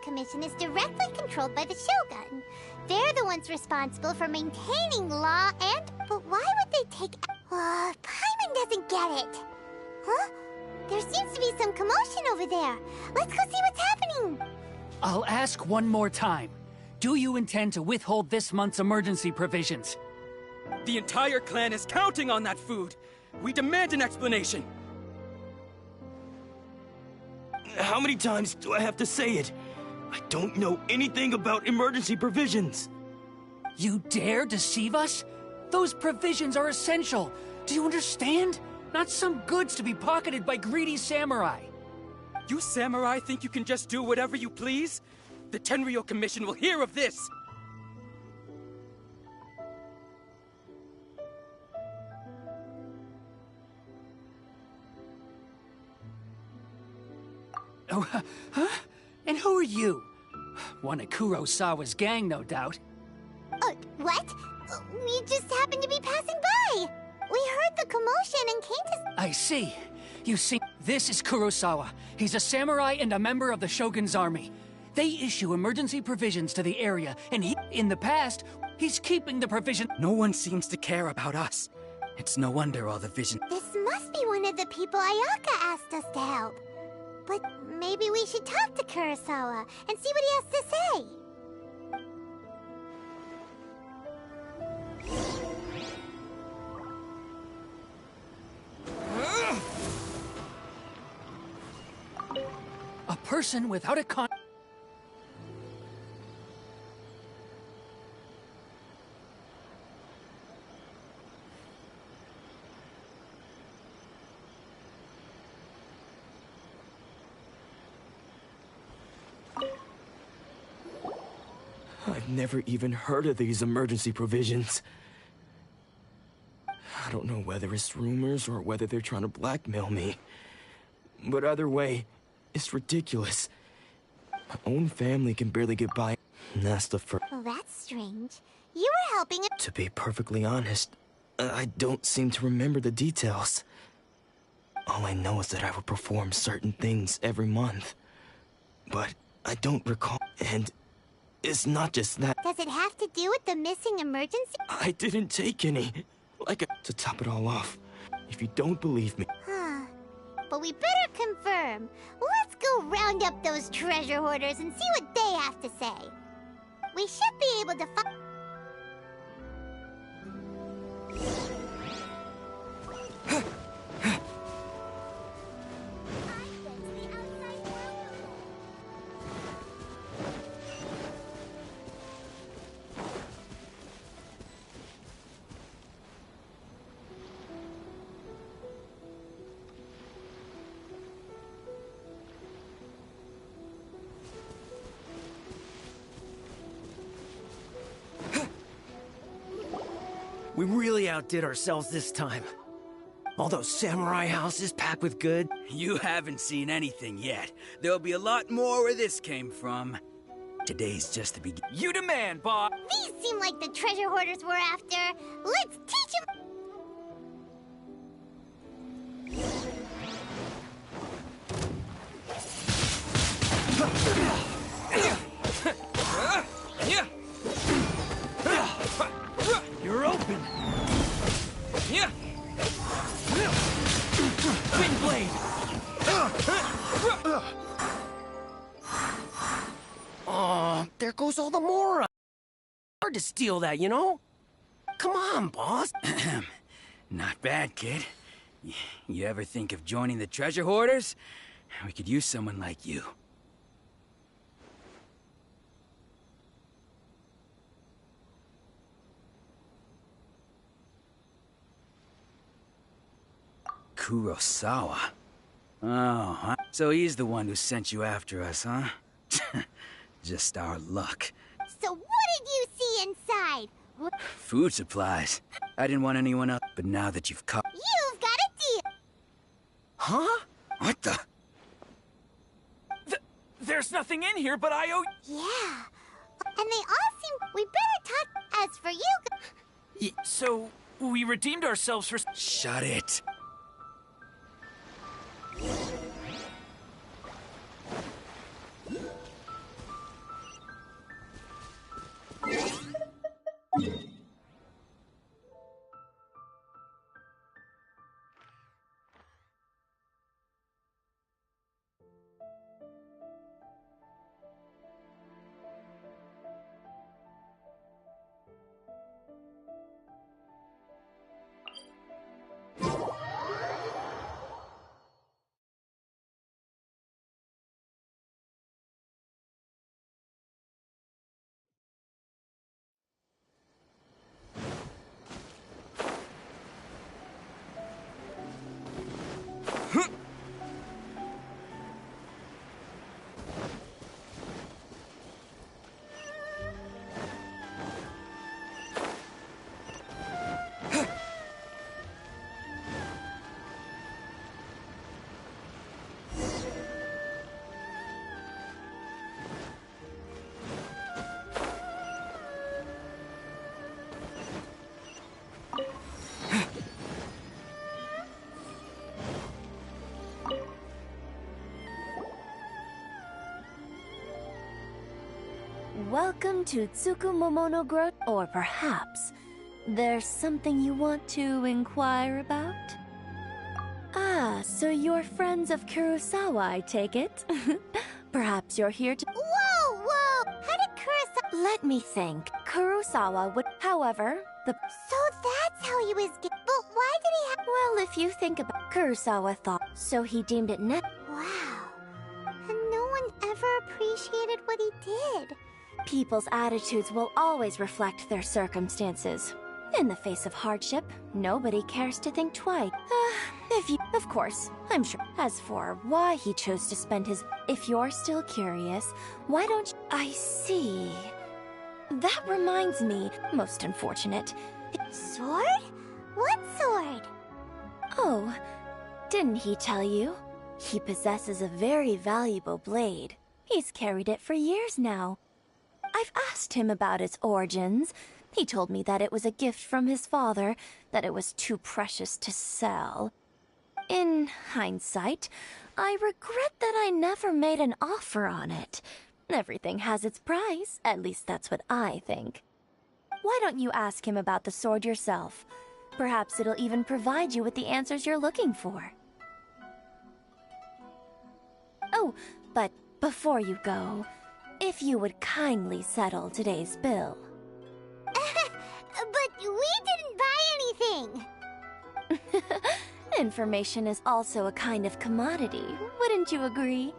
Commission is directly controlled by the Shogun. They're the ones responsible for maintaining law and... But why would they take... Paimon doesn't get it. Huh? There seems to be some commotion over there. Let's go see what's happening. I'll ask one more time. Do you intend to withhold this month's emergency provisions? The entire clan is counting on that food. We demand an explanation. How many times do I have to say it? I don't know anything about emergency provisions. You dare deceive us? Those provisions are essential. Do you understand? Not some goods to be pocketed by greedy samurai. You samurai think you can just do whatever you please? The Tenryou Commission will hear of this! Oh, huh? And who are you? One of Kurosawa's gang, no doubt. What? We just happened to be passing by. We heard the commotion and came to... I see. You see, this is Kurosawa. He's a samurai and a member of the Shogun's army. They issue emergency provisions to the area, and in the past, he's keeping the provision... No one seems to care about us. It's no wonder all the vision... This must be one of the people Ayaka asked us to help. But maybe we should talk to Kurosawa and see what he has to say. A person without a con... I've never even heard of these emergency provisions. I don't know whether it's rumors or whether they're trying to blackmail me. But either way, it's ridiculous. My own family can barely get by. And that's the first... Well, that's strange. You were helping... To be perfectly honest, I don't seem to remember the details. All I know is that I would perform certain things every month. But I don't recall... And it's not just that. Does it have to do with the missing emergency? I didn't take any. To top it all off, if you don't believe me... But we better confirm. Let's go round up those treasure hoarders and see what they have to say. We should be able to find... We really outdid ourselves this time. All those samurai houses packed with good. You haven't seen anything yet. There'll be a lot more where this came from. Today's just the beginning. You demand, Bob! These seem like the treasure hoarders we're after. Let's teach them... You're open! Yeah. Wind blade! That goes all the more. Hard to steal that, you know? Come on, boss. Not bad, kid. You ever think of joining the treasure hoarders? We could use someone like you. Kurosawa. Oh, so he's the one who sent you after us, huh? Just our luck. So what did you see inside? Food supplies. I didn't want anyone else, but now that you've caught... You've got a deal! Huh? What the? There's nothing in here, but I owe... Yeah. And they all seem... We better talk... As for you... So, we redeemed ourselves for... Shut it. Welcome to Tsukumomono Grot, or perhaps there's something you want to inquire about? Ah, so you're friends of Kurosawa, I take it? Perhaps you're here to— Whoa, whoa! How did Kurosawa... Let me think. Kurosawa would— However, the— So that's how he was But why did he have... Well, if you think about— Kurosawa thought, so he deemed it Wow. And no one ever appreciated what he did. People's attitudes will always reflect their circumstances. In the face of hardship, nobody cares to think twice. Of course, I'm sure. As for why he chose to spend his— If you're still curious, why don't you— I see. That reminds me, most unfortunate. Sword? What sword? Oh, didn't he tell you? He possesses a very valuable blade. He's carried it for years now. I've asked him about its origins. He told me that it was a gift from his father, that it was too precious to sell. In hindsight, I regret that I never made an offer on it. Everything has its price, at least that's what I think. Why don't you ask him about the sword yourself? Perhaps it'll even provide you with the answers you're looking for. Oh, but before you go, if you would kindly settle today's bill. But we didn't buy anything! Information is also a kind of commodity, wouldn't you agree?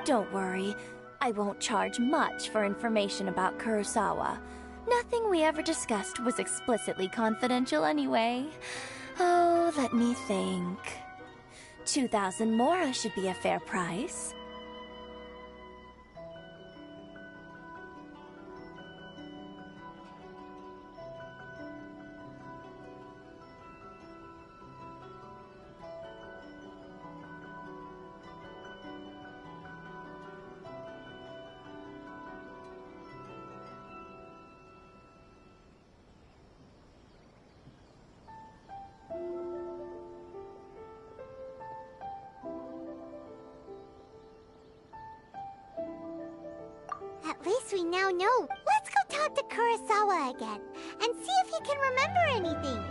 Don't worry, I won't charge much for information about Kurosawa. Nothing we ever discussed was explicitly confidential anyway. Oh, let me think. 2,000 mora should be a fair price. At least we now know. Let's go talk to Kurosawa again, and see if he can remember anything.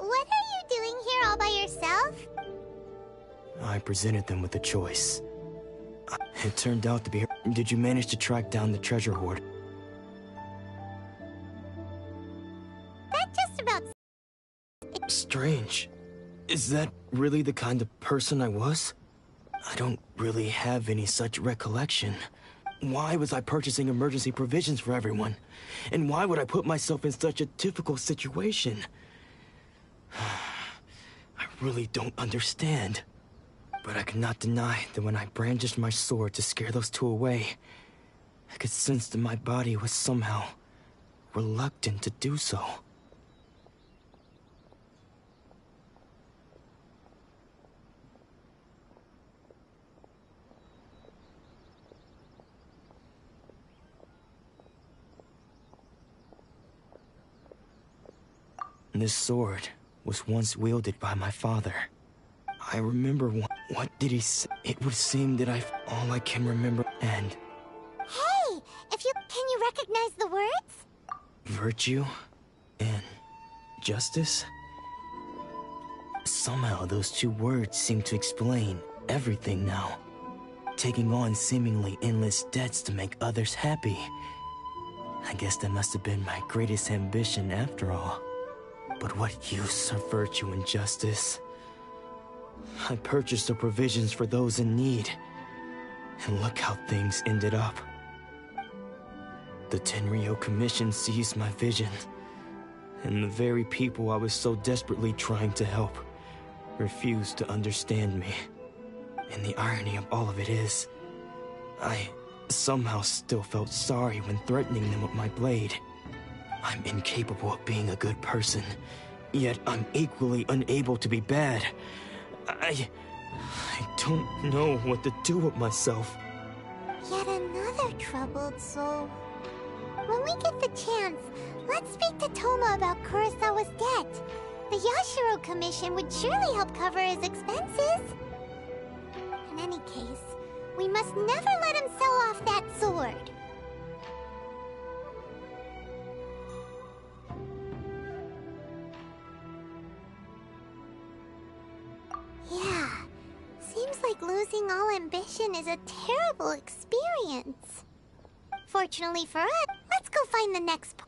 What are you doing here all by yourself? I presented them with a choice. It turned out to be her. Did you manage to track down the treasure hoard? That just about... Strange. Is that really the kind of person I was? I don't really have any such recollection. Why was I purchasing emergency provisions for everyone? And why would I put myself in such a difficult situation? I really don't understand. But I cannot deny that when I brandished my sword to scare those two away, I could sense that my body was somehow reluctant to do so. This sword was once wielded by my father. I remember what did he say? It would seem that all I can remember and... Hey! Can you recognize the words? Virtue and justice? Somehow those two words seem to explain everything now. Taking on seemingly endless debts to make others happy. I guess that must have been my greatest ambition after all. But what use of virtue and justice? I purchased the provisions for those in need. And look how things ended up. The Tenryo Commission seized my vision. And the very people I was so desperately trying to help refused to understand me. And the irony of all of it is, I somehow still felt sorry when threatening them with my blade. I'm incapable of being a good person, yet I'm equally unable to be bad. I don't know what to do with myself. Yet another troubled soul. When we get the chance, let's speak to Toma about Kurosawa's debt. The Yashiro Commission would surely help cover his expenses. In any case, we must never let him sell off that sword. Yeah, seems like losing all ambition is a terrible experience. Fortunately for us, let's go find the next point.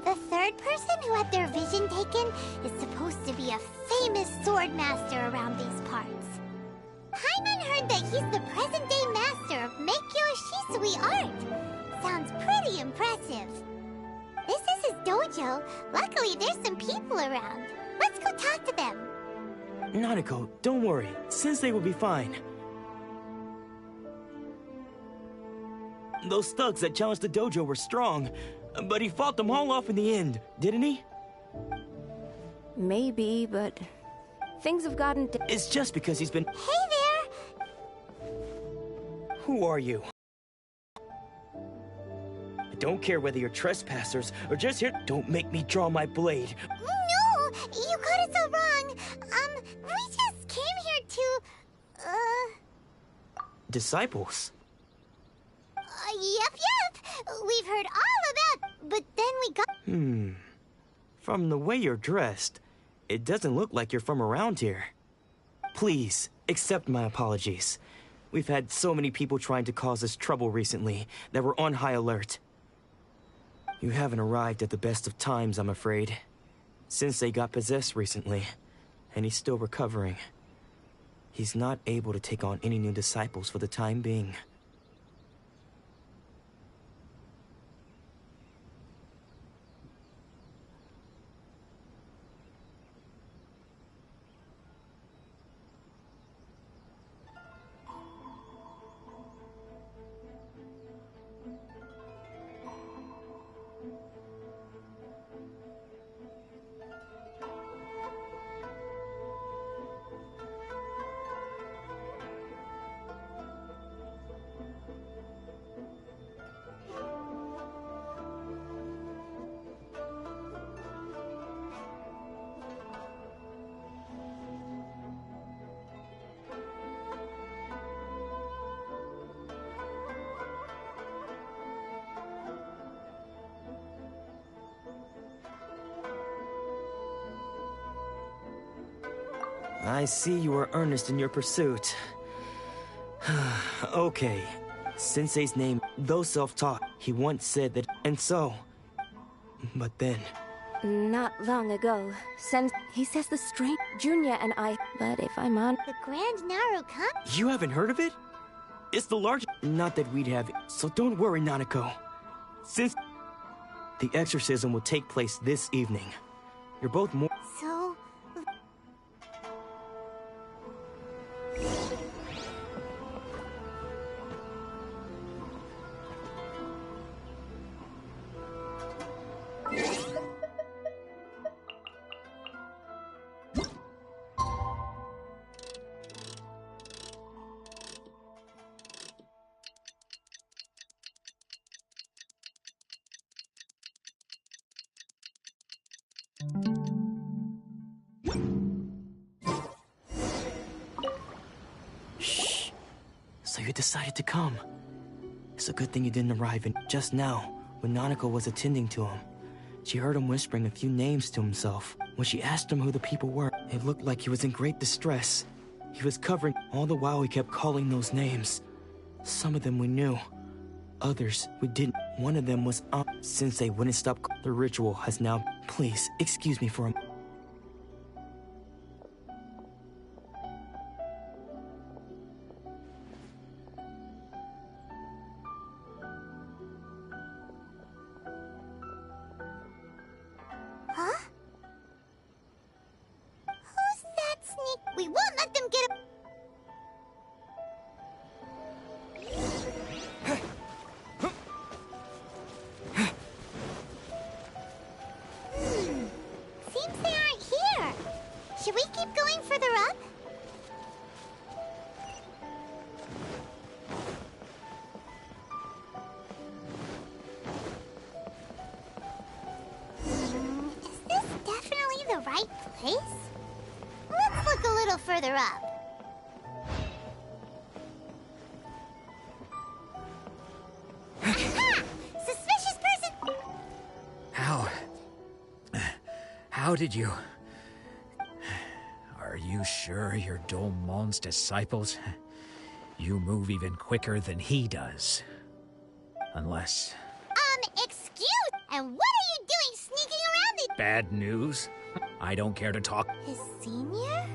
The third person who had their vision taken is supposed to be a famous sword master around these parts. Paimon heard that he's the present-day master of Meikyo Shisui art. Sounds pretty impressive. This is his dojo. Luckily, there's some people around. Let's go talk to them. Nanako, don't worry. Sensei will be fine. Those thugs that challenged the dojo were strong, but he fought them all off in the end, didn't he? Maybe, but things have gotten... It's just because he's been... Hey there! Who are you? I don't care whether you're trespassers or just here. Don't make me draw my blade. No! You got it so wrong! We just came here to... Disciples? Yep. We've heard all about... But then we got... From the way you're dressed, It doesn't look like you're from around here. Please, accept my apologies. We've had so many people trying to cause us trouble recently that we're on high alert. You haven't arrived at the best of times, I'm afraid. Sensei got possessed recently, and he's still recovering. He's not able to take on any new disciples for the time being. I see you are earnest in your pursuit. Okay. Sensei's name, though self-taught, he once said that, and so... But then... Not long ago, he says the strange Junya and I, but if I'm on... The Grand Narukami? You haven't heard of it? It's the largest... Not that we'd have it, so don't worry, Nanako. Since... The exorcism will take place this evening. You're both more... So... Shh. So you decided to come. It's a good thing you didn't arrive in just now, when Nanako was attending to him. She heard him whispering a few names to himself. When she asked him who the people were, it looked like he was in great distress. He was covering, all the while he kept calling those names. Some of them we knew. Others we didn't. One of them was Sensei wouldn't stop. The ritual has now... Please, excuse me for a... Huh? Who's that sneak? We won't let them get a... Seems they aren't here. Should we keep going further up? Is this definitely the right place? Let's look a little further up. Aha! Suspicious person! How did you... Are you sure you're Domon's disciples? You move even quicker than he does. Unless... Excuse? And what are you doing sneaking around the... Bad news? I don't care to talk. His senior?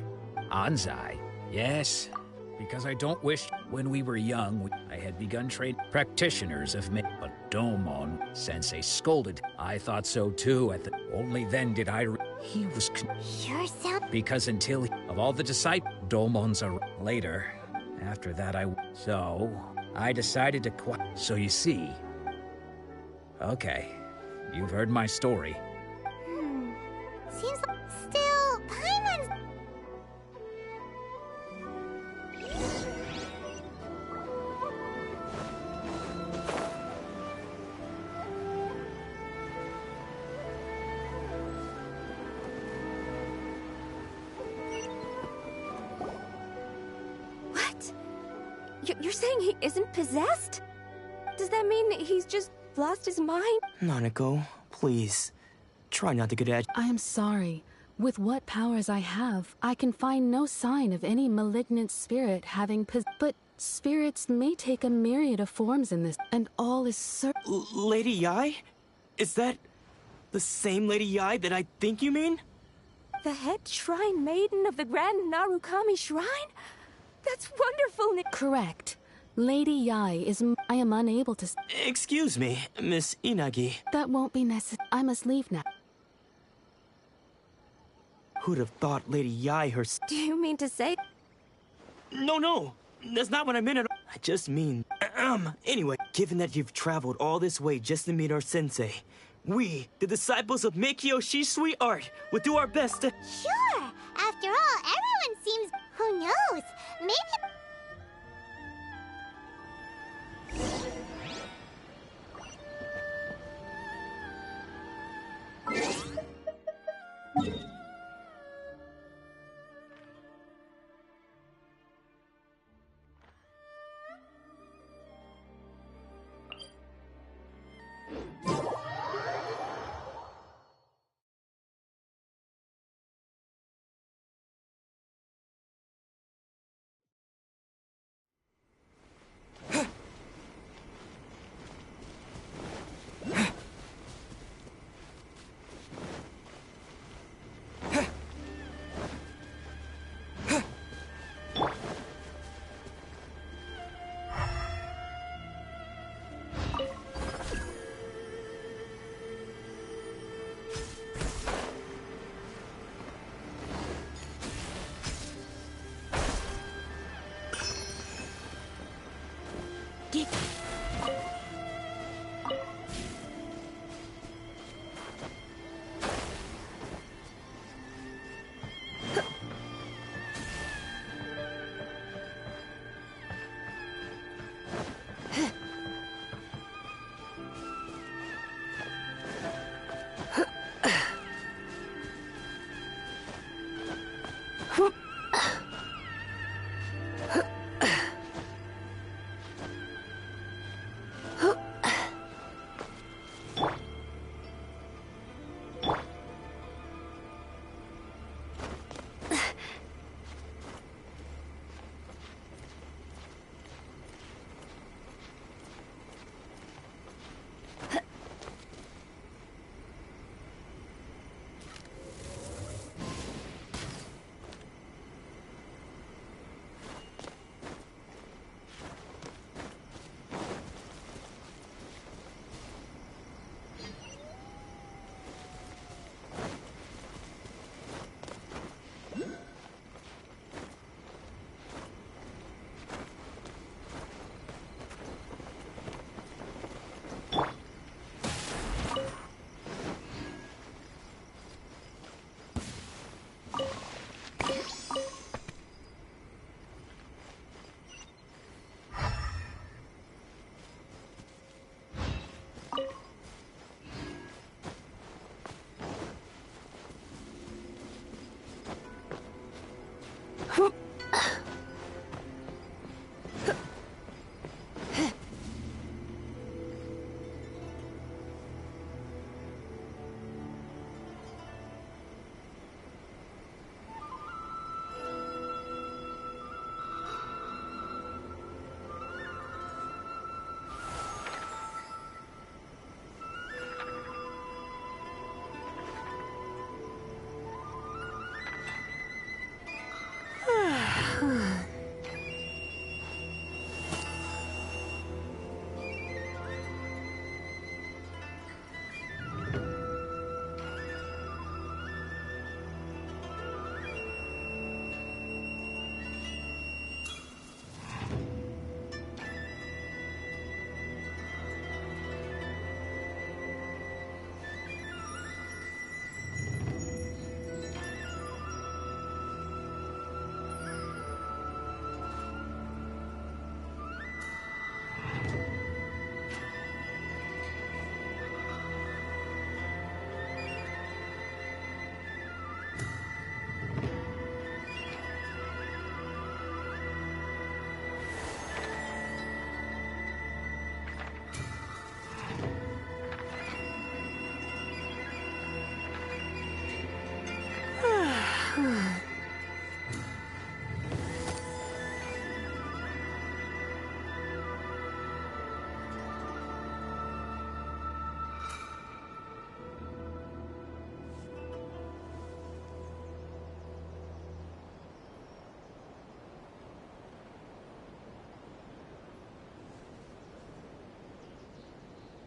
Anzai, yes. Because I don't wish... When we were young, I had begun trade practitioners of me. But Domon, Sensei scolded. I thought so too at the... Only then did I... He was... Your sound... Because until he... Of all the disciples, Domon's are later. After that So, I decided to quit. So you see... Okay, you've heard my story. Seems like... Still, Paimon's... What? You're saying he isn't possessed? Does that mean he's just lost his mind? Nanako, please. Try not to get I am sorry, With what powers I have, I can find no sign of any malignant spirit having but spirits may take a myriad of forms in this, and all is Lady Yai? Is that the same Lady Yai that I think you mean? The head shrine maiden of the Grand Narukami Shrine? That's wonderful. Correct. Lady Yai is I am unable to Excuse me, Miss Inagi. That won't be necessary. I must leave now. Who'd have thought Lady Yai herself? Do you mean to say? No, that's not what I meant at all. I just mean, anyway, given that you've traveled all this way just to meet our sensei, we, the disciples of Meikyo Shisui Art, will do our best to— Sure! After all, everyone seems... Who knows? Maybe...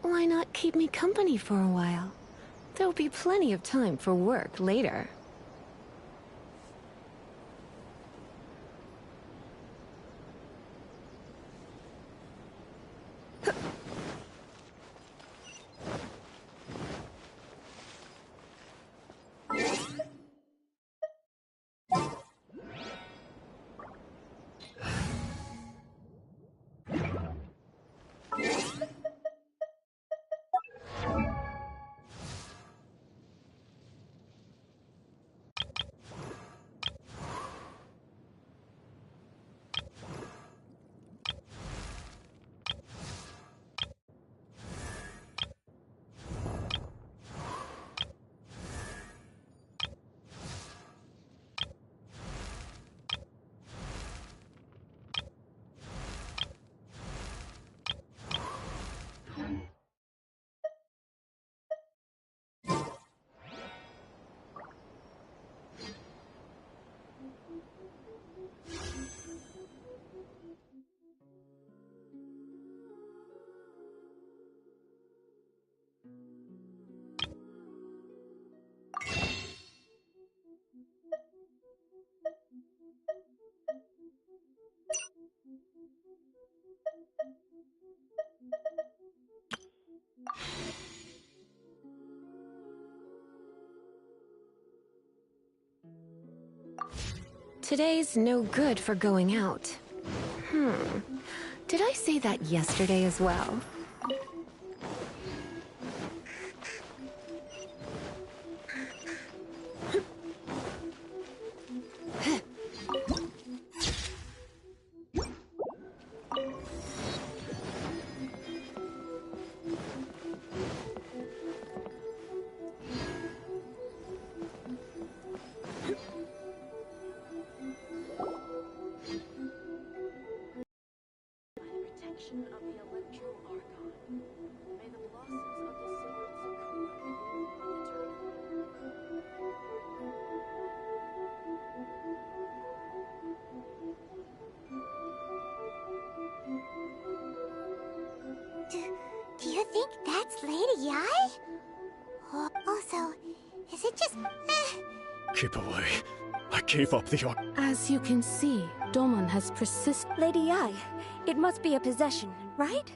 Why not keep me company for a while? There'll be plenty of time for work later. Today's no good for going out. Did I say that yesterday as well? Of the Electro Archon. May the blossoms of the Silver Do you think that's Lady Yi? Also, is it just... Keep away. I gave up the art. As you can see, Domon has persisted. Lady Yi, it must be a possession, right?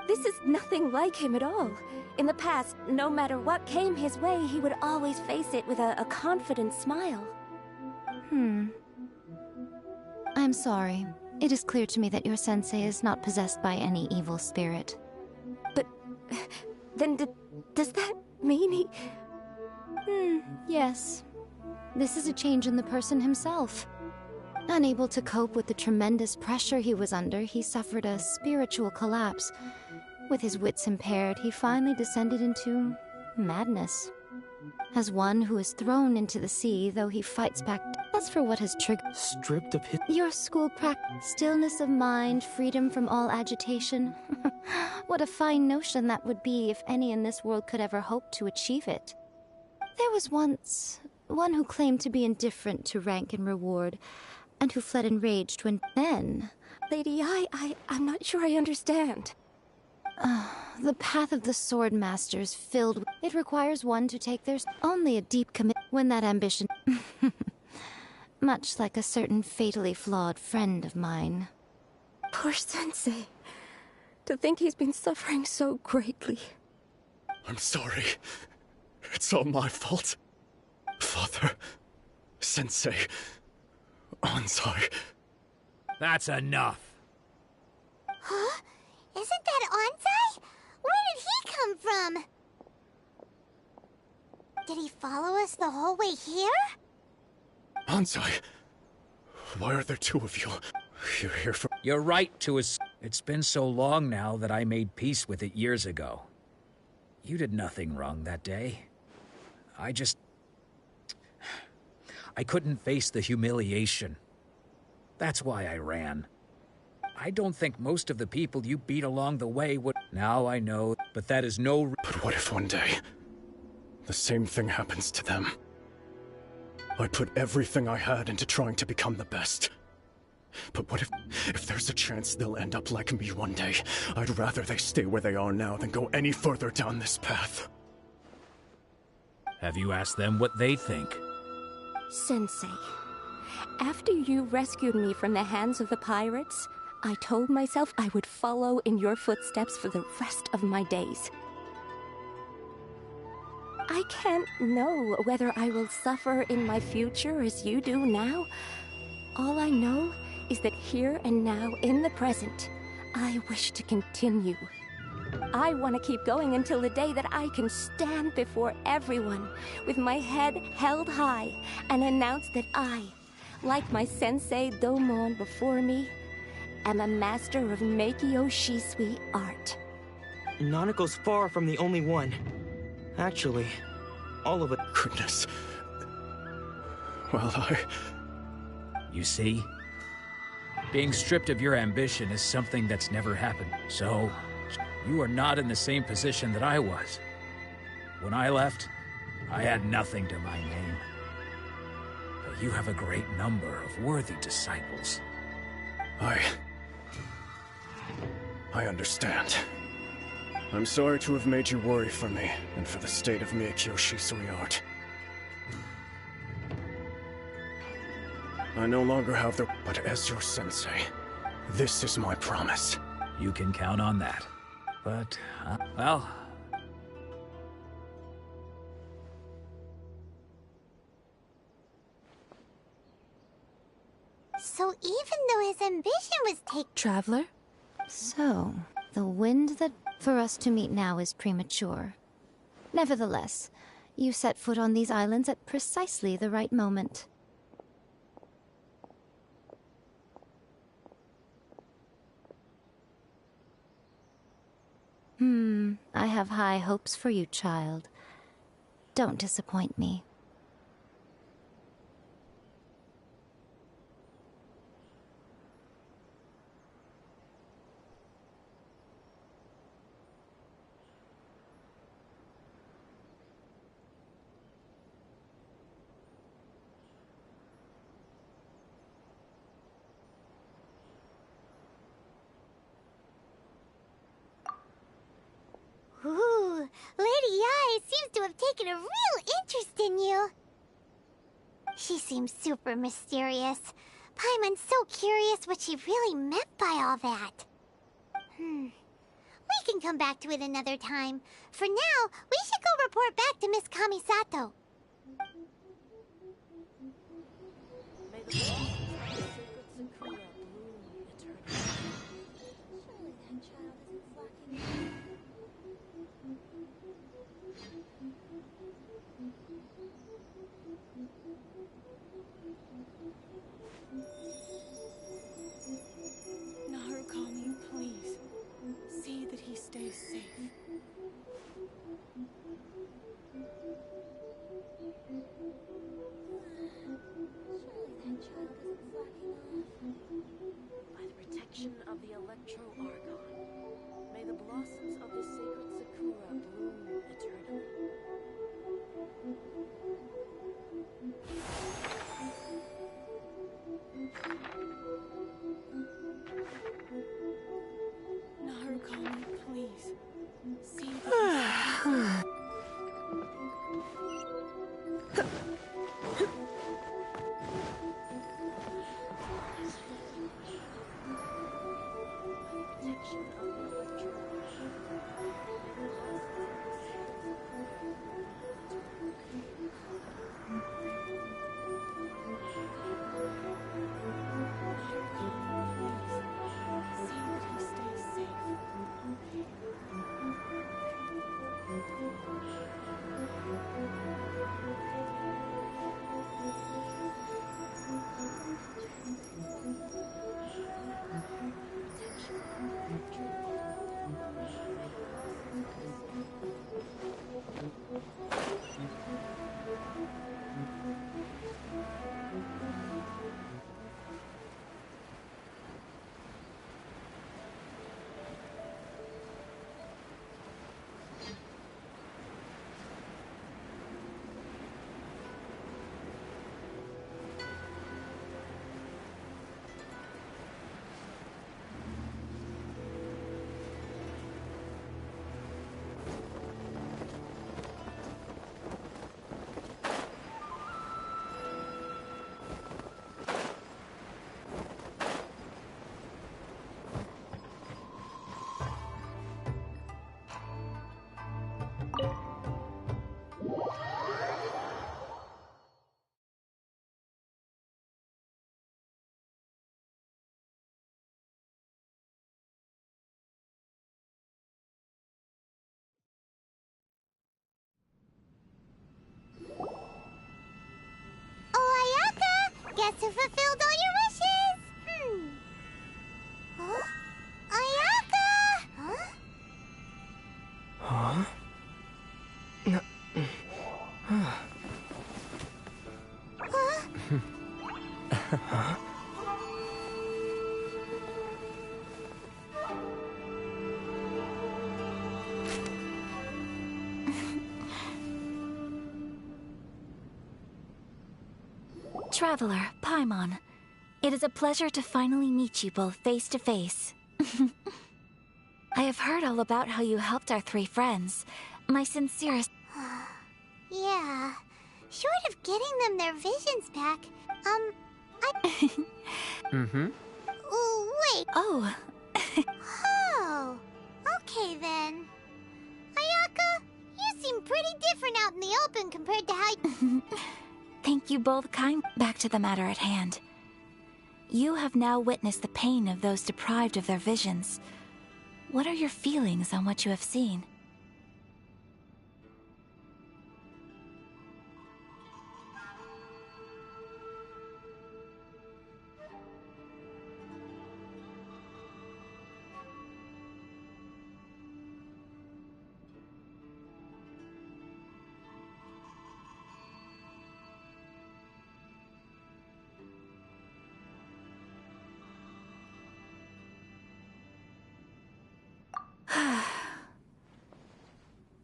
This is nothing like him at all. In the past, no matter what came his way, he would always face it with a confident smile. I'm sorry. It is clear to me that your sensei is not possessed by any evil spirit. But... then does that mean he... Yes. This is a change in the person himself. Unable to cope with the tremendous pressure he was under, he suffered a spiritual collapse. With his wits impaired, he finally descended into madness. As one who is thrown into the sea, though he fights back. As for what has triggered... Stripped of his... Your school practice, stillness of mind, freedom from all agitation. What a fine notion that would be if any in this world could ever hope to achieve it. There was once one who claimed to be indifferent to rank and reward, and who fled enraged when then... Lady Yi, I'm not sure I understand. The path of the sword masters filled with... It requires one to take their... Only a deep commit... When that ambition... Much like a certain fatally flawed friend of mine. Poor Sensei. To think he's been suffering so greatly. I'm sorry. It's all my fault. Father, Sensei, Ansai. That's enough. Huh? Isn't that Ansai? Where did he come from? Did he follow us the whole way here? Ansai, why are there two of you? You're here for... You're right to us. It's been so long now that I made peace with it years ago. You did nothing wrong that day. I couldn't face the humiliation. That's why I ran. I don't think most of the people you beat along the way would... Now I know, but that is no... But what if one day, the same thing happens to them? I put everything I had into trying to become the best. But what if there's a chance they'll end up like me one day? I'd rather they stay where they are now than go any further down this path. Have you asked them what they think? Sensei, after you rescued me from the hands of the pirates, I told myself I would follow in your footsteps for the rest of my days. I can't know whether I will suffer in my future as you do now. All I know is that here and now, in the present, I wish to continue. I want to keep going until the day that I can stand before everyone with my head held high and announce that I, like my sensei Domon before me, am a master of Meikyo Shisui art. Nanako's far from the only one. Actually, all of it. Goodness. Well, You see? Being stripped of your ambition is something that's never happened. So, you are not in the same position that I was. When I left, I had nothing to my name. But you have a great number of worthy disciples. I understand. I'm sorry to have made you worry for me, and for the state of Meikyo Shisui art. I no longer have the... But as your sensei, this is my promise. You can count on that. But, well... So even though his ambition was taken... Traveler? So, the wind that for us to meet now is premature. Nevertheless, you set foot on these islands at precisely the right moment. I have high hopes for you, child. Don't disappoint me. Ooh, Lady Ai seems to have taken a real interest in you. She seems super mysterious. Paimon's so curious what she really meant by all that. We can come back to it another time. For now, we should go report back to Miss Kamisato. Narukami, please. See that he stays safe. must have fulfilled all your wishes! Huh? Ayaka! Huh? Huh? Traveler, Paimon. It is a pleasure to finally meet you both face to face. I have heard all about how you helped our 3 friends. My sincerest... Yeah. Short of getting them their visions back, Mm-hmm. Oh, wait. Oh. Oh. Okay, then. Ayaka, you seem pretty different out in the open compared to how Thank you both kind. Back to the matter at hand. You have now witnessed the pain of those deprived of their visions. What are your feelings on what you have seen?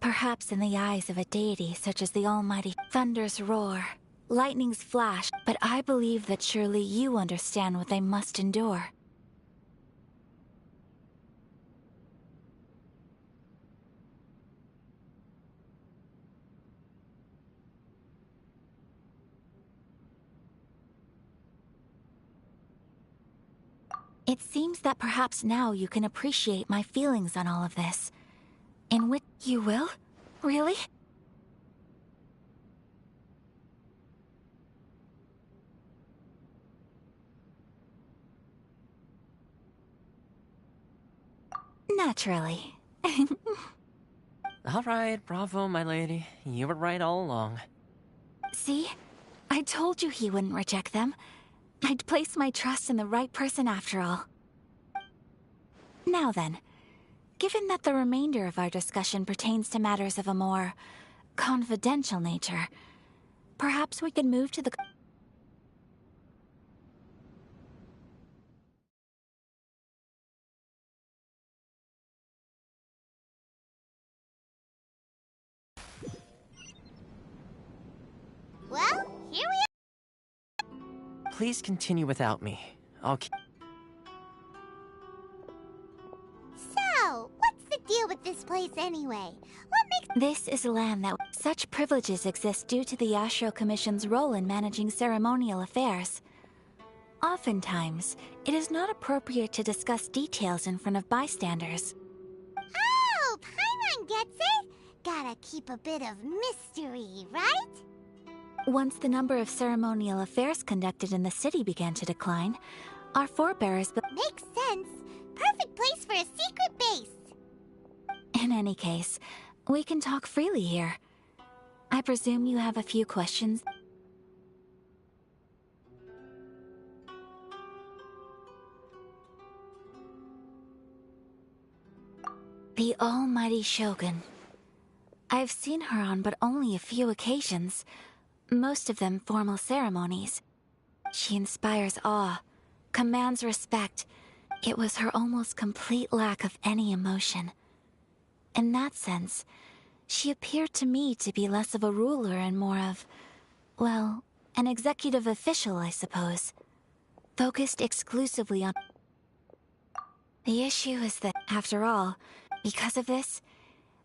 Perhaps in the eyes of a deity such as the almighty thunders roar, lightnings flash, but I believe that surely you understand what they must endure. It seems that perhaps now you can appreciate my feelings on all of this. In which you will? Really? Naturally. All right, bravo, my lady. You were right all along. See? I told you he wouldn't reject them. I'd placed my trust in the right person after all. Now then, given that the remainder of our discussion pertains to matters of a more confidential nature, perhaps we could move to the... Well, here we are. Please continue without me. I'll keep... So, what's the deal with this place anyway? What makes... This is a land that... Such privileges exist due to the Yashiro Commission's role in managing ceremonial affairs. Oftentimes, it is not appropriate to discuss details in front of bystanders. Oh, Paimon gets it! Gotta keep a bit of mystery, right? Once the number of ceremonial affairs conducted in the city began to decline, our forebears... Makes sense. Perfect place for a secret base. In any case, we can talk freely here. I presume you have a few questions? The almighty Shogun. I've seen her on but only a few occasions, most of them formal ceremonies. She inspires awe, commands respect. It was her almost complete lack of any emotion. In that sense, she appeared to me to be less of a ruler and more of, well, an executive official, I suppose. Focused exclusively on... The issue is that, after all, because of this,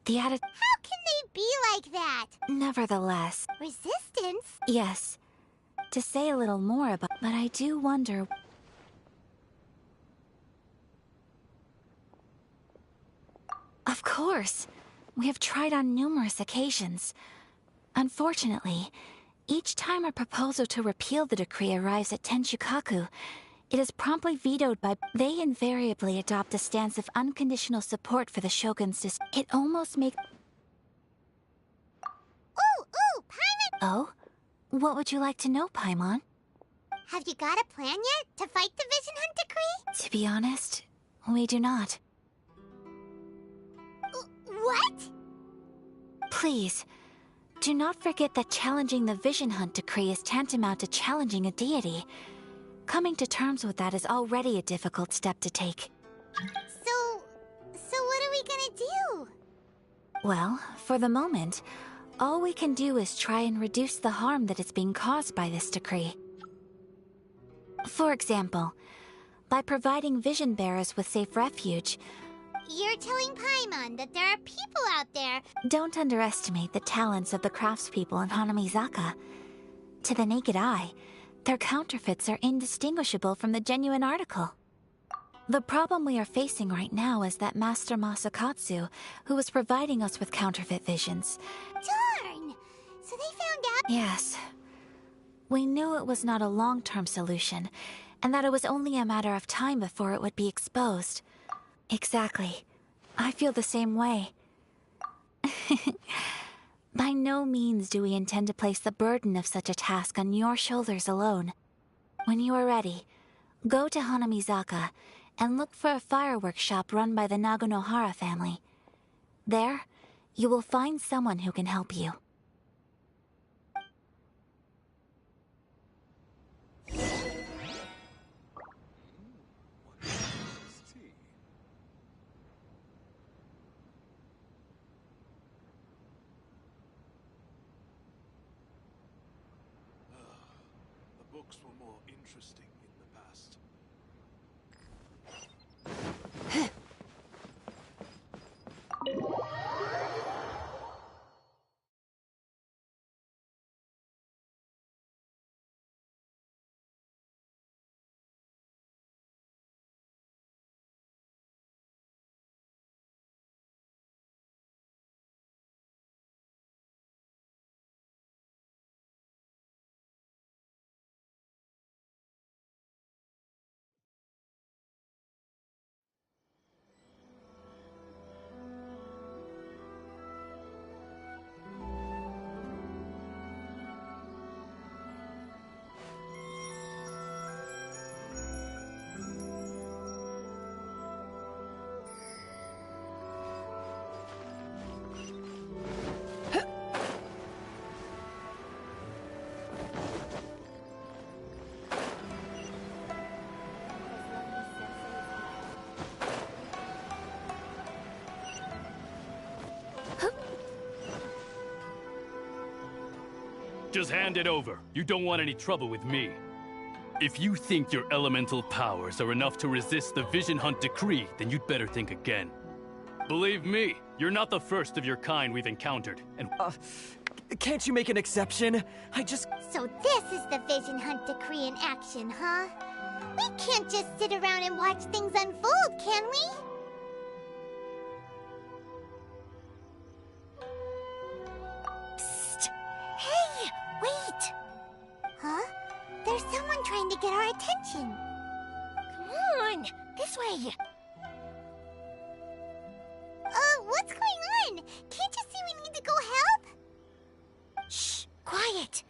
the attitude... How can they be like that? Nevertheless... Resistance? Yes. To say a little more about... But I do wonder... Of course. We have tried on numerous occasions. Unfortunately, each time a proposal to repeal the decree arrives at Tenshukaku, it is promptly vetoed by... They invariably adopt a stance of unconditional support for the Shogun's It almost makes... Ooh, Paimon! Oh? What would you like to know, Paimon? Have you got a plan yet to fight the Vision Hunt Decree? To be honest, we do not. What? Please, do not forget that challenging the Vision Hunt Decree is tantamount to challenging a deity. Coming to terms with that is already a difficult step to take. So what are we gonna do? Well, for the moment, all we can do is try and reduce the harm that is being caused by this decree. For example, by providing vision bearers with safe refuge. You're telling Paimon that there are people out there. Don't underestimate the talents of the craftspeople in Hanamizaka. To the naked eye, their counterfeits are indistinguishable from the genuine article. The problem we are facing right now is that Master Masakatsu, who was providing us with counterfeit visions. Darn! So they found out. Yes. We knew it was not a long-term solution, and that it was only a matter of time before it would be exposed. Exactly. I feel the same way. By no means do we intend to place the burden of such a task on your shoulders alone. When you are ready, go to Hanamizaka and look for a fireworks shop run by the Naganohara family. There, you will find someone who can help you. Books were more interesting in the past. Just hand it over. You don't want any trouble with me. If you think your elemental powers are enough to resist the Vision Hunt Decree, then you'd better think again. Believe me, you're not the first of your kind we've encountered, and... Can't you make an exception? So this is the Vision Hunt Decree in action, huh? We can't just sit around and watch things unfold, can we? Psst! Hey! Wait! Huh? There's someone trying to get our attention. Come on! This way! What's going on? Can't you see we need to go help? Shh! Quiet!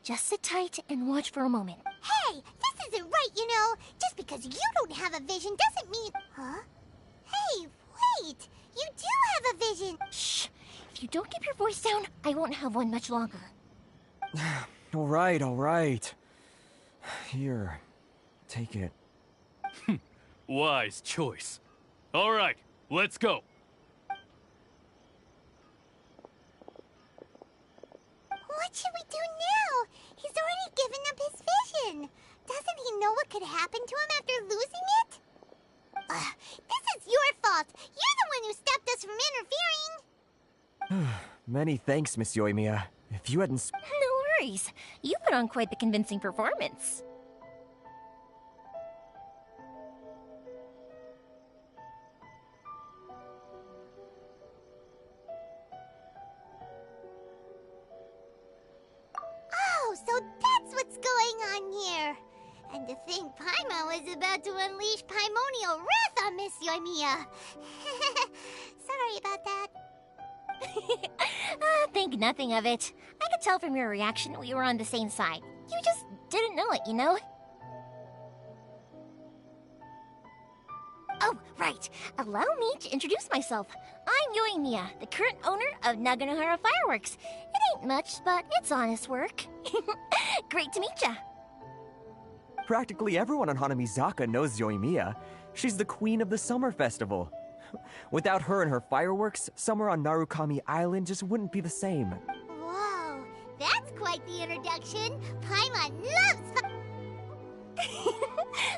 Just sit tight and watch for a moment. Hey! This isn't right, you know! Just because you don't have a vision doesn't mean... Huh? Hey, wait! You do have a vision! Shh! If you don't keep your voice down, I won't have one much longer. All right. Here, take it. Wise choice. All right, let's go. What should we do now? He's already given up his vision. Doesn't he know what could happen to him after losing it? This is your fault. You're the one who stopped us from interfering. Many thanks, Miss Yoimiya. If you hadn't... No worries. You put on quite the convincing performance. Oh, so that's what's going on here. And to think Paimon was about to unleash Paimonial wrath on Miss Yoimiya. Sorry about that. Think nothing of it. I could tell from your reaction we were on the same side. You just didn't know it, you know? Oh, right. Allow me to introduce myself. I'm Yoimiya, the current owner of Naganohara Fireworks. It ain't much, but it's honest work. Great to meet ya. Practically everyone on Hanamizaka knows Yoimiya. She's the queen of the summer festival. Without her and her fireworks, summer on Narukami Island just wouldn't be the same. Whoa, that's quite the introduction. Paimon loves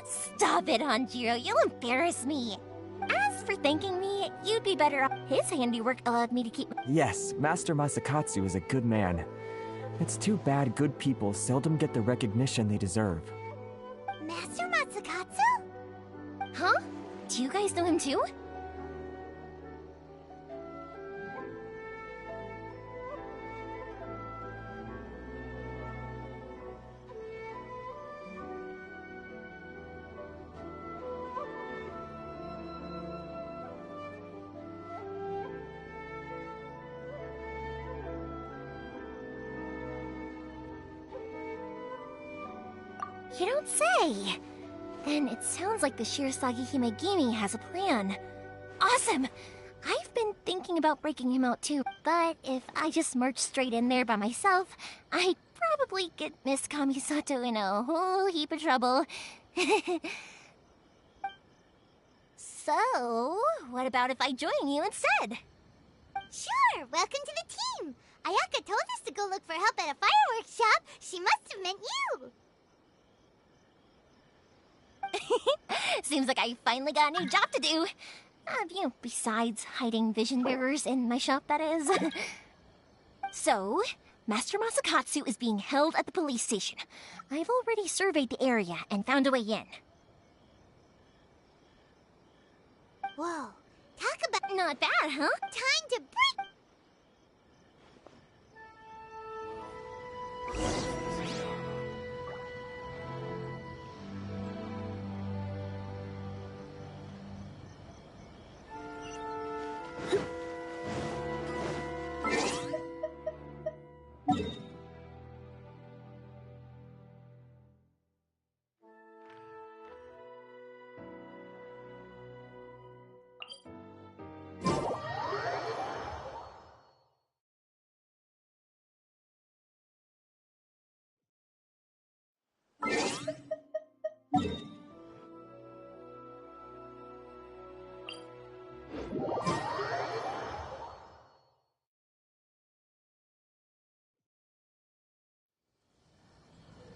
Stop it, Hanjiro. You'll embarrass me. As for thanking me, you'd be better off. His handiwork allowed me to keep... Yes, Master Masakatsu is a good man. It's too bad good people seldom get the recognition they deserve. Master Masakatsu? Huh? Do you guys know him too? You don't say! Then it sounds like the Shirasagi Himegimi has a plan. Awesome! I've been thinking about breaking him out too, but if I just march straight in there by myself, I'd probably get Miss Kamisato in a whole heap of trouble. So, what about if I join you instead? Sure, welcome to the team. Ayaka told us to go look for help at a fireworks shop. She must have meant you. Seems like I finally got a new job to do. Besides hiding vision bearers in my shop, that is. So, Master Masakatsu is being held at the police station. I've already surveyed the area and found a way in. Whoa, talk about... Not bad, huh? Time to break...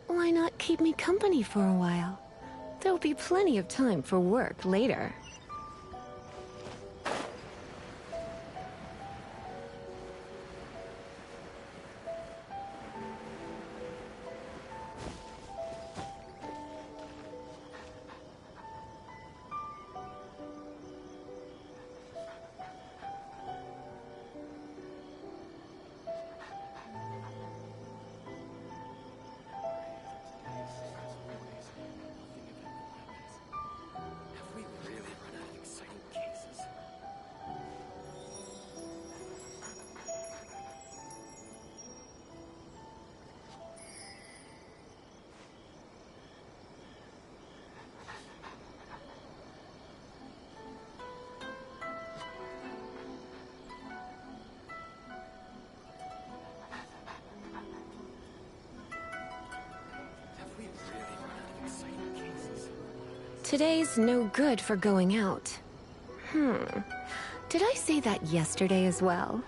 Why not keep me company for a while? There'll be plenty of time for work later. Today's no good for going out. Did I say that yesterday as well?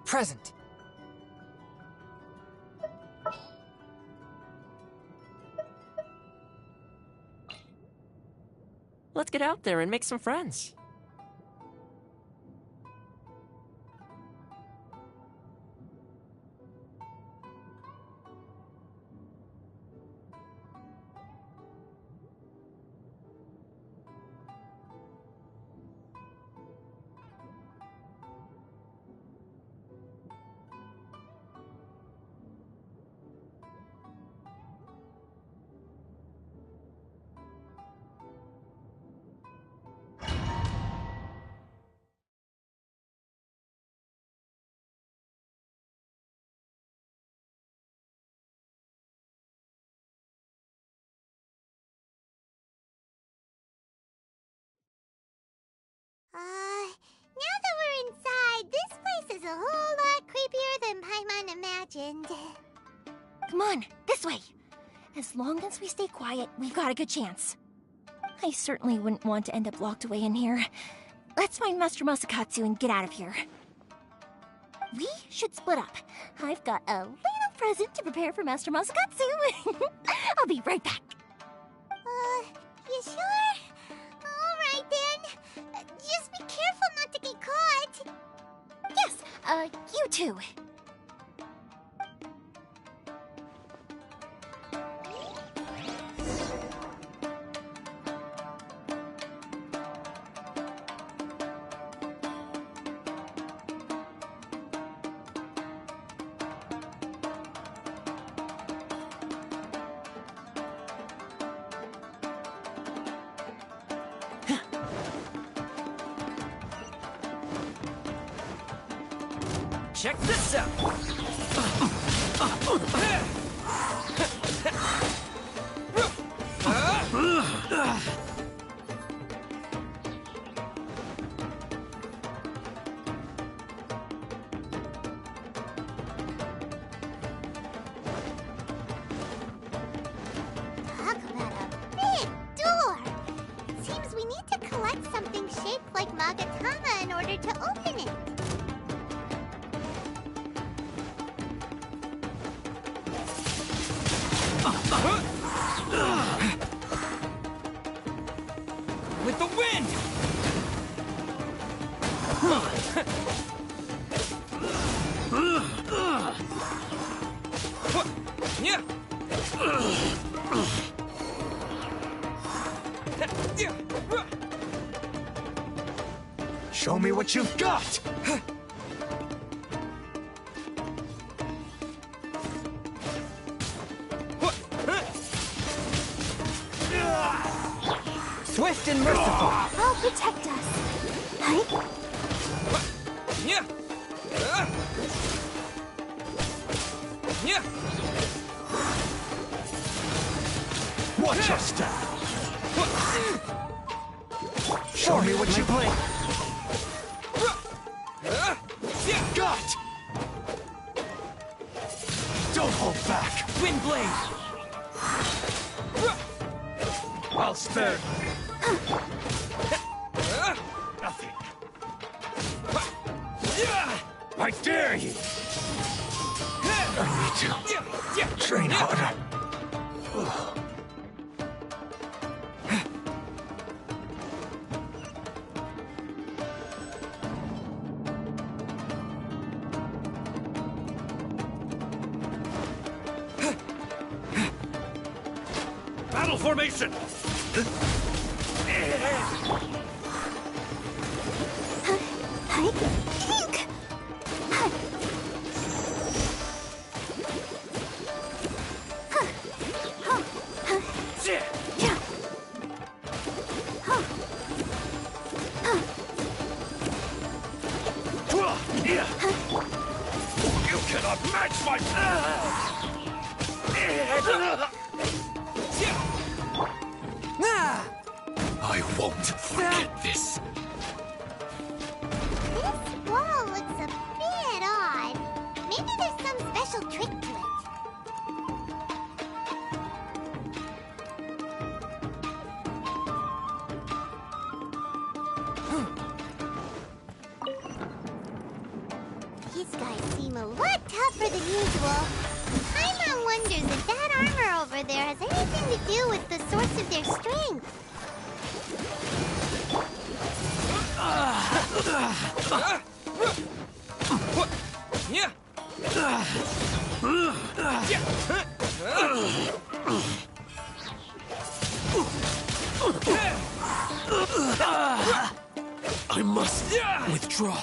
Present. Let's get out there and make some friends. imagined. Come on, this way. As long as we stay quiet, we've got a good chance. I certainly wouldn't want to end up locked away in here. Let's find Master Masakatsu and get out of here. We should split up. I've got a little present to prepare for Master Masakatsu. I'll be right back. You sure? Alright then. Just be careful not to get caught. Yes, you too. Check this out! Talk about a big door. Seems we need to collect something shaped like Magatama in order to open it. With the wind! Show me what you've got! Swift and merciful! I'll protect us. Hi? Watch your step! Show me what you play. got! Don't hold back! Wind blade! I'll spare nothing. I dare you! I need to train harder. Battle formation! You cannot match my... I won't forget this. This wall looks a bit odd. Maybe there's some special trick to it. These guys seem a lot tougher than usual. Paimon wonders if that armor over there has anything to do with the source of their strength. I must withdraw.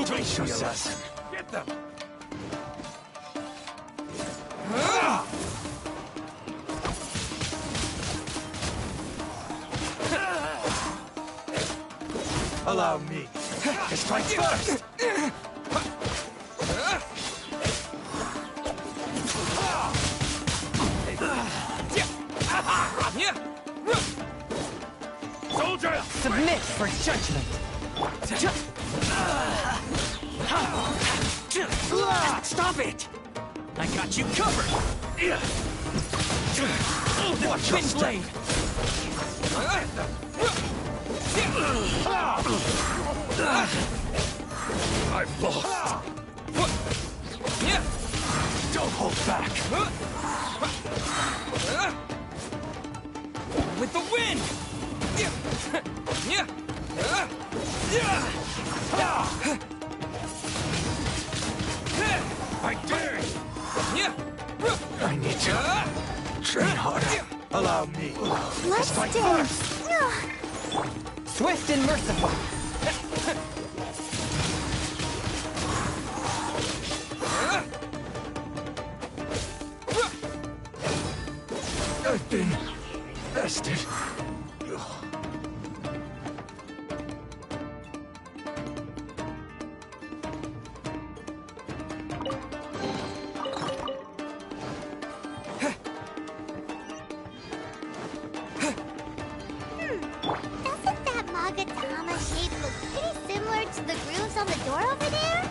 Teach yourself. Get them. Allow me to strike first. Submit for judgment! Stop it! I got you covered! Watch your blade! I've lost. Don't hold back. With the wind! I dare you. I need to train harder. Allow me. Let's Fight dance. Swift and merciful! I've been bested. Doesn't that Magatama shape look pretty similar to the grooves on the door over there?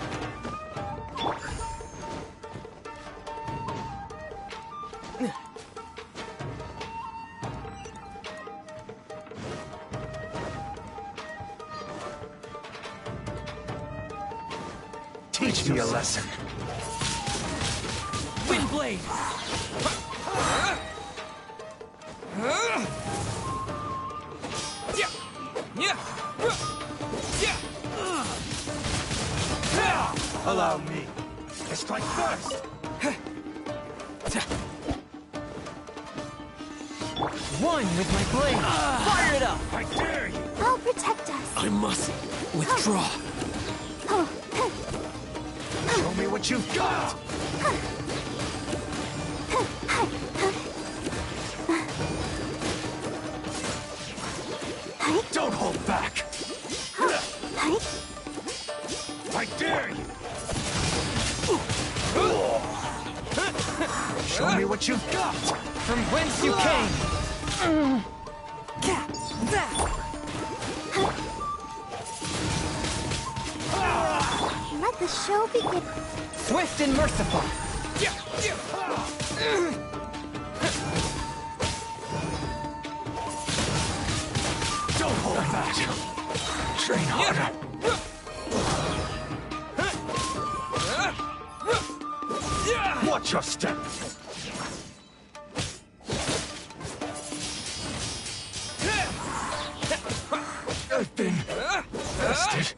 Teach me a lesson. Windblade! Allow me. I strike first. One with my blade! Fire it up! I dare you. I'll protect us. I must withdraw. Show me what you've got. Don't hold back. I dare you. Show me what you've got. From whence you came! Let the show begin. Swift and merciful! Don't hold back. Train harder. Watch your step. I've been bested.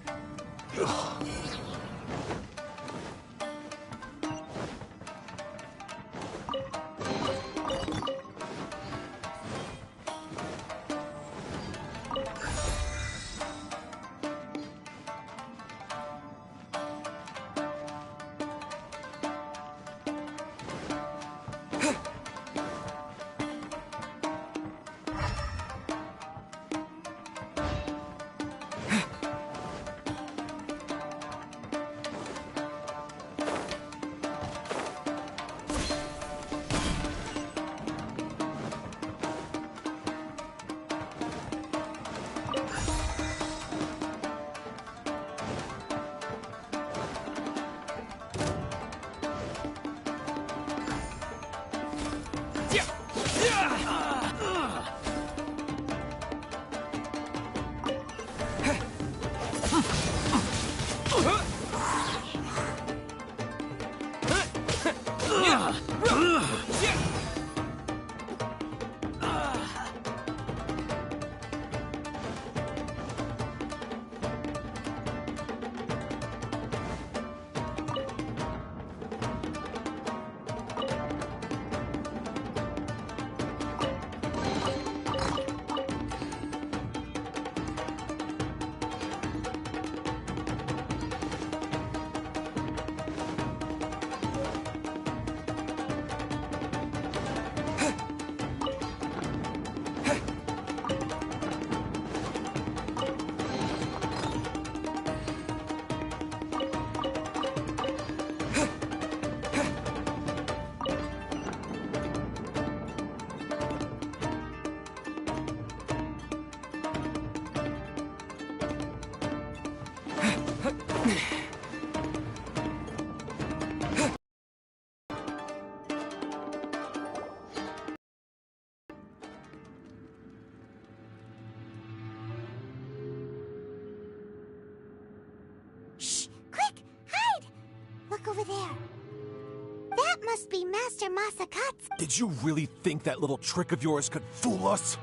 must be Master Masakatsu. Did you really think that little trick of yours could fool us?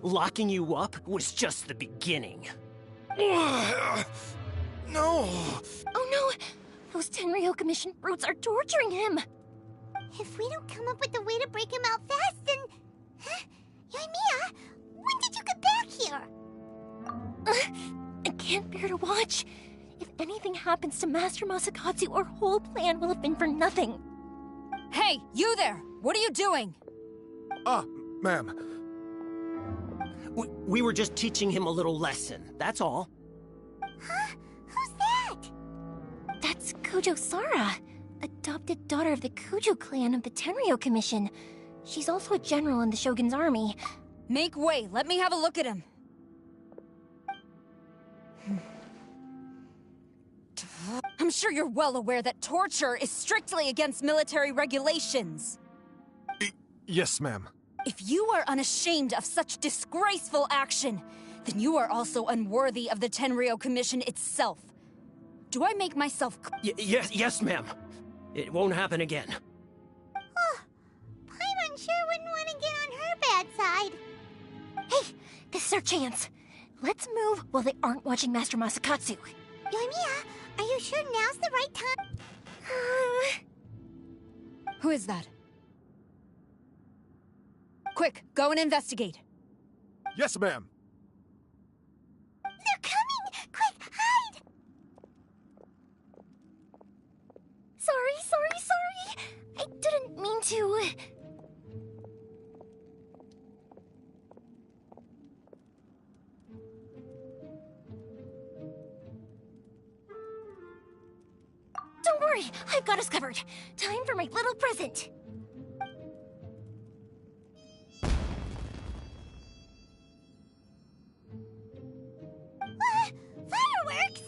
Locking you up was just the beginning. No! Oh no! Those Tenryo Commission brutes are torturing him! If we don't come up with a way to break him out fast, then... Huh? Yoimiya, when did you get back here? I can't bear to watch. If anything happens to Master Masakatsu, our whole plan will have been for nothing. Hey, you there! What are you doing? Ma'am. We were just teaching him a little lesson, that's all. Huh? Who's that? That's Kojo Sara, adopted daughter of the Kujo clan of the Tenryo Commission. She's also a general in the Shogun's army. Make way, let me have a look at him. I'm sure you're well aware that torture is strictly against military regulations. Yes, ma'am. If you are unashamed of such disgraceful action, then you are also unworthy of the Tenryo Commission itself. Do I make myself yes, ma'am. It won't happen again. Oh, Paimon sure wouldn't want to get on her bad side. Hey, this is our chance. Let's move while they aren't watching Master Masakatsu. Yoimiya, are you sure now's the right time? Who is that? Quick, go and investigate. Yes, ma'am. They're coming! Quick, hide! Sorry. I didn't mean to... Don't worry, I've got us covered. Time for my little present. Fireworks?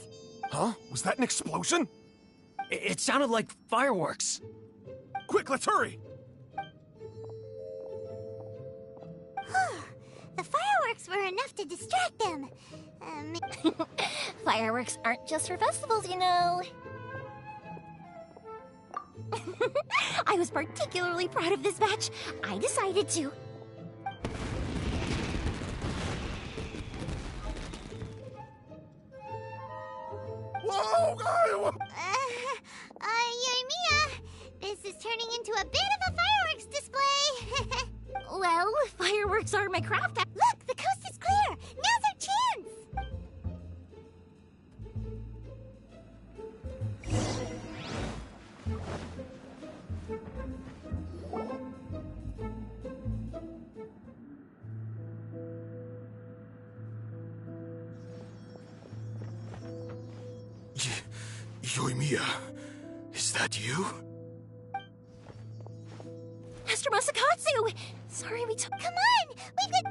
Huh? Was that an explosion? It sounded like fireworks. Quick, let's hurry! The fireworks were enough to distract them. Fireworks aren't just for festivals, you know. I was particularly proud of this batch. I decided to... Whoa! Yoimiya, this is turning into a bit of a fireworks display. Well, fireworks are my craft. Look, the coast is clear. Now's our chance. Yoimiya, is that you? Master Masakatsu! Sorry we took... Come on! We've got...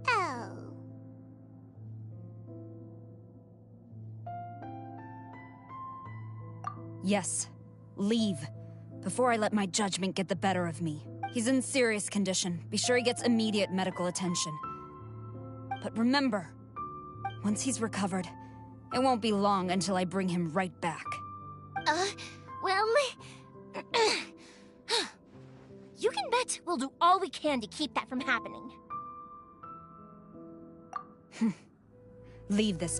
Oh. Yes. Leave. Before I let my judgment get the better of me. He's in serious condition. Be sure he gets immediate medical attention. But remember, once he's recovered, it won't be long until I bring him right back. Well... You can bet we'll do all we can to keep that from happening. Leave this...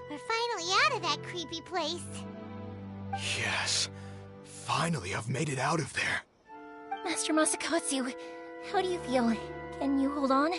We're finally out of that creepy place. Yes. Finally, I've made it out of there. Master Masakatsu, how do you feel? Can you hold on?